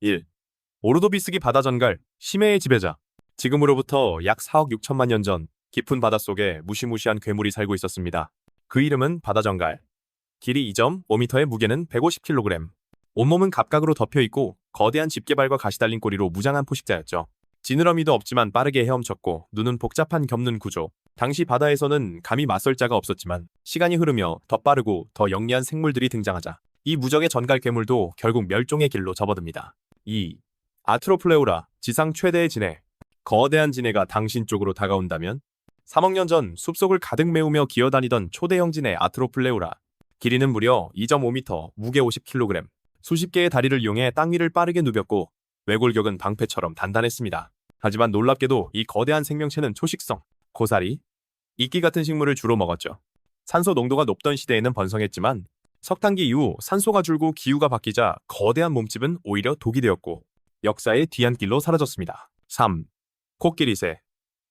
1. 오르도비스기 바다전갈, 심해의 지배자. 지금으로부터 약 4억 6천만 년 전, 깊은 바닷속에 무시무시한 괴물이 살고 있었습니다. 그 이름은 바다전갈. 길이 2.5m의 무게는 150kg. 온몸은 갑각으로 덮여있고 거대한 집게발과 가시 달린 꼬리로 무장한 포식자였죠. 지느러미도 없지만 빠르게 헤엄쳤고 눈은 복잡한 겹는 구조. 당시 바다에서는 감히 맞설 자가 없었지만 시간이 흐르며 더 빠르고 더 영리한 생물들이 등장하자 이 무적의 전갈 괴물도 결국 멸종의 길로 접어듭니다. 2. 아트로플레우라, 지상 최대의 진해. 거대한 진해가 당신 쪽으로 다가온다면? 3억 년 전 숲속을 가득 메우며 기어다니던 초대형 진해 아트로플레우라. 길이는 무려 2.5m, 무게 50kg. 수십 개의 다리를 이용해 땅 위를 빠르게 누볐고 외골격은 방패처럼 단단했습니다. 하지만 놀랍게도 이 거대한 생명체는 초식성, 고사리, 이끼 같은 식물을 주로 먹었죠. 산소 농도가 높던 시대에는 번성했지만 석탄기 이후 산소가 줄고 기후가 바뀌자 거대한 몸집은 오히려 독이 되었고 역사의 뒤안길로 사라졌습니다. 3. 코끼리새.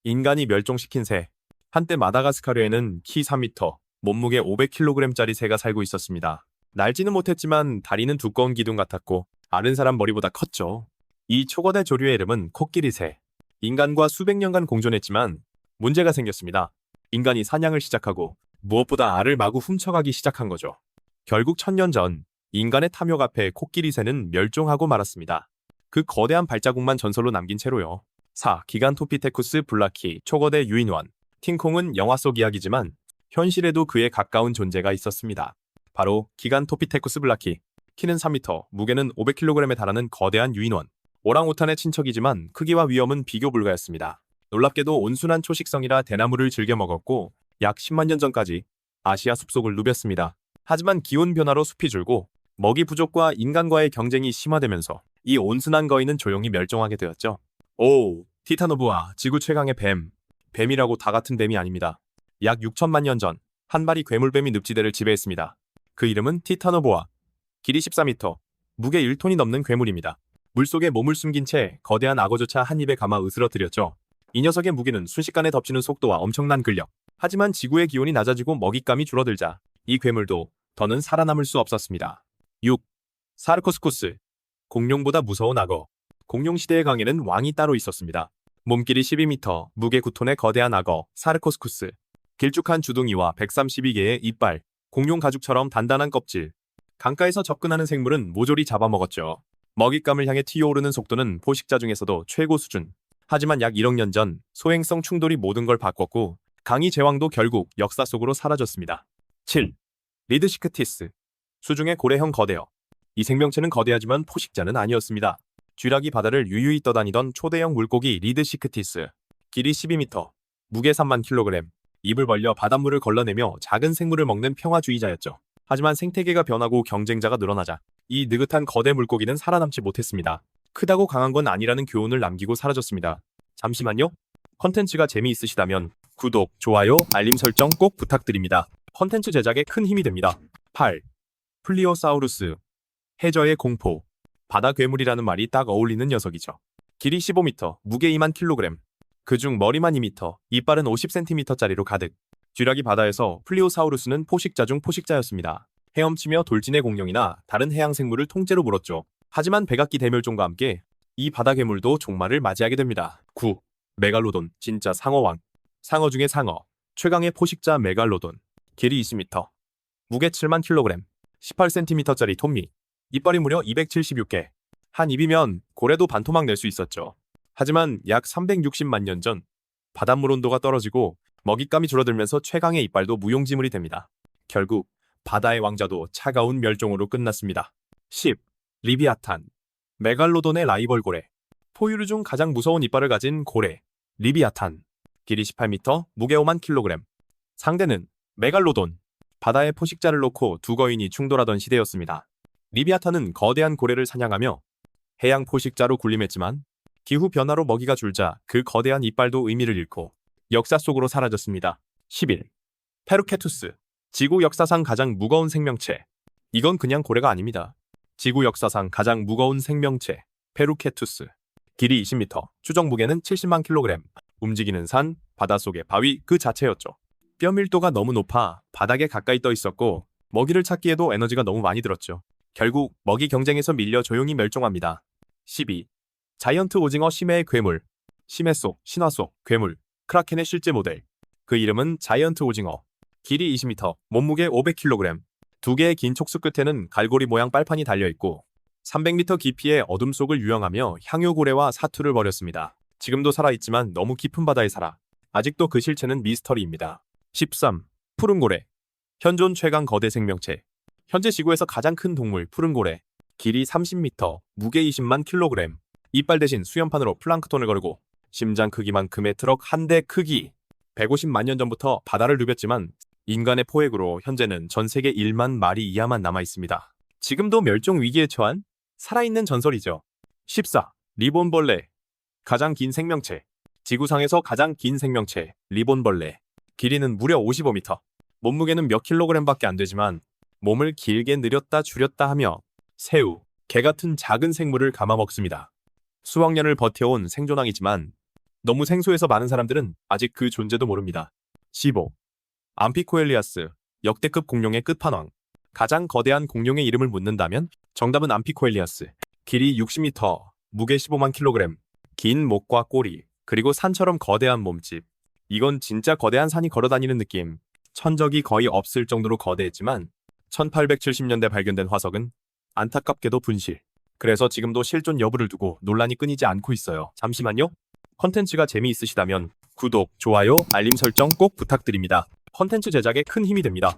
인간이 멸종시킨 새. 한때 마다가스카르에는 키 3m, 몸무게 500kg짜리 새가 살고 있었습니다. 날지는 못했지만 다리는 두꺼운 기둥 같았고 아는 사람 머리보다 컸죠. 이 초거대 조류의 이름은 코끼리새. 인간과 수백 년간 공존했지만 문제가 생겼습니다. 인간이 사냥을 시작하고 무엇보다 알을 마구 훔쳐가기 시작한 거죠. 결국 1000년 전 인간의 탐욕 앞에 코끼리새는 멸종하고 말았습니다. 그 거대한 발자국만 전설로 남긴 채로요. 4. 기간토피테쿠스 블라키, 초거대 유인원. 킹콩은 영화 속 이야기지만 현실에도 그에 가까운 존재가 있었습니다. 바로 기간토피테쿠스 블라키. 키는 3m, 무게는 500kg에 달하는 거대한 유인원. 오랑우탄의 친척이지만 크기와 위험은 비교 불가였습니다. 놀랍게도 온순한 초식성이라 대나무를 즐겨 먹었고 약 10만 년 전까지 아시아 숲속을 누볐습니다. 하지만 기온 변화로 숲이 줄고 먹이 부족과 인간과의 경쟁이 심화되면서 이 온순한 거인은 조용히 멸종하게 되었죠. 5. 티타노부아, 지구 최강의 뱀. 뱀이라고 다 같은 뱀이 아닙니다. 약 6천만 년 전 한 마리 괴물뱀이 늪지대를 지배했습니다. 그 이름은 티타노보아. 길이 14m, 무게 1톤이 넘는 괴물입니다. 물속에 몸을 숨긴 채 거대한 악어조차 한 입에 감아 으스러뜨렸죠. 이 녀석의 무기는 순식간에 덮치는 속도와 엄청난 근력. 하지만 지구의 기온이 낮아지고 먹잇감이 줄어들자 이 괴물도 더는 살아남을 수 없었습니다. 6. 사르코스쿠스. 공룡보다 무서운 악어. 공룡시대의 강에는 왕이 따로 있었습니다. 몸길이 12m, 무게 9톤의 거대한 악어, 사르코스쿠스. 길쭉한 주둥이와 132개의 이빨, 공룡 가죽처럼 단단한 껍질. 강가에서 접근하는 생물은 모조리 잡아먹었죠. 먹잇감을 향해 튀어오르는 속도는 포식자 중에서도 최고 수준. 하지만 약 1억 년 전 소행성 충돌이 모든 걸 바꿨고 강이 제왕도 결국 역사 속으로 사라졌습니다. 7. 리드시크티스. 수중의 고래형 거대어. 이 생명체는 거대하지만 포식자는 아니었습니다. 쥐락이 바다를 유유히 떠다니던 초대형 물고기 리드시크티스. 길이 12m, 무게 3만 kg. 입을 벌려 바닷물을 걸러내며 작은 생물을 먹는 평화주의자였죠. 하지만 생태계가 변하고 경쟁자가 늘어나자 이 느긋한 거대 물고기는 살아남지 못했습니다. 크다고 강한 건 아니라는 교훈을 남기고 사라졌습니다. 잠시만요. 컨텐츠가 재미있으시다면 구독, 좋아요, 알림 설정 꼭 부탁드립니다. 컨텐츠 제작에 큰 힘이 됩니다. 8. 플리오사우루스. 해저의 공포. 바다 괴물이라는 말이 딱 어울리는 녀석이죠. 길이 15m, 무게 2만 kg. 그중 머리만 2m, 이빨은 50cm짜리로 가득. 쥐락이 바다에서 플리오사우루스는 포식자 중 포식자였습니다. 헤엄치며 돌진의 공룡이나 다른 해양 생물을 통째로 물었죠. 하지만 백악기 대멸종과 함께 이 바다 괴물도 종말을 맞이하게 됩니다. 9. 메갈로돈, 진짜 상어왕. 상어 중의 상어, 최강의 포식자 메갈로돈. 길이 20m, 무게 7만 kg, 18cm짜리 톱니. 이빨이 무려 276개. 한 입이면 고래도 반토막 낼 수 있었죠. 하지만 약 360만 년 전 바닷물 온도가 떨어지고 먹잇감이 줄어들면서 최강의 이빨도 무용지물이 됩니다. 결국 바다의 왕자도 차가운 멸종으로 끝났습니다. 10. 리비아탄. 메갈로돈의 라이벌 고래. 포유류 중 가장 무서운 이빨을 가진 고래, 리비아탄. 길이 18m, 무게 5만 kg. 상대는 메갈로돈. 바다의 포식자를 놓고 두 거인이 충돌하던 시대였습니다. 리비아탄은 거대한 고래를 사냥하며 해양 포식자로 군림했지만 기후 변화로 먹이가 줄자 그 거대한 이빨도 의미를 잃고 역사 속으로 사라졌습니다. 11. 페루케투스. 지구 역사상 가장 무거운 생명체. 이건 그냥 고래가 아닙니다. 지구 역사상 가장 무거운 생명체, 페루케투스. 길이 20m, 추정 무게는 70만 kg. 움직이는 산, 바닷속의 바위 그 자체였죠. 뼈 밀도가 너무 높아 바닥에 가까이 떠 있었고 먹이를 찾기에도 에너지가 너무 많이 들었죠. 결국 먹이 경쟁에서 밀려 조용히 멸종합니다. 12. 자이언트 오징어 심해의 괴물. 심해 속, 신화 속 괴물. 크라켄의 실제 모델. 그 이름은 자이언트 오징어. 길이 20m, 몸무게 500kg. 두 개의 긴 촉수 끝에는 갈고리 모양 빨판이 달려있고 300m 깊이의 어둠 속을 유영하며 향유고래와 사투를 벌였습니다. 지금도 살아있지만 너무 깊은 바다에 살아 아직도 그 실체는 미스터리입니다. 13. 푸른 고래. 현존 최강 거대 생명체. 현재 지구에서 가장 큰 동물 푸른 고래. 길이 30m, 무게 20만 kg. 이빨 대신 수염판으로 플랑크톤을 거르고 심장 크기만큼의 트럭 한 대 크기. 150만 년 전부터 바다를 누볐지만 인간의 포획으로 현재는 전 세계 1만 마리 이하만 남아 있습니다. 지금도 멸종 위기에 처한 살아있는 전설이죠. 14. 리본벌레. 가장 긴 생명체. 지구상에서 가장 긴 생명체 리본벌레. 길이는 무려 55m. 몸무게는 몇 킬로그램밖에 안 되지만 몸을 길게 늘렸다 줄였다 하며 새우, 개 같은 작은 생물을 감아먹습니다. 수억 년을 버텨온 생존왕이지만 너무 생소해서 많은 사람들은 아직 그 존재도 모릅니다. 15. 암피코엘리아스. 역대급 공룡의 끝판왕. 가장 거대한 공룡의 이름을 묻는다면 정답은 암피코엘리아스. 길이 60m, 무게 15만 kg. 긴 목과 꼬리, 그리고 산처럼 거대한 몸집. 이건 진짜 거대한 산이 걸어다니는 느낌. 천적이 거의 없을 정도로 거대했지만 1870년대 발견된 화석은 안타깝게도 분실. 그래서 지금도 실존 여부를 두고 논란이 끊이지 않고 있어요. 잠시만요. 컨텐츠가 재미있으시다면 구독, 좋아요, 알림 설정 꼭 부탁드립니다. 컨텐츠 제작에 큰 힘이 됩니다.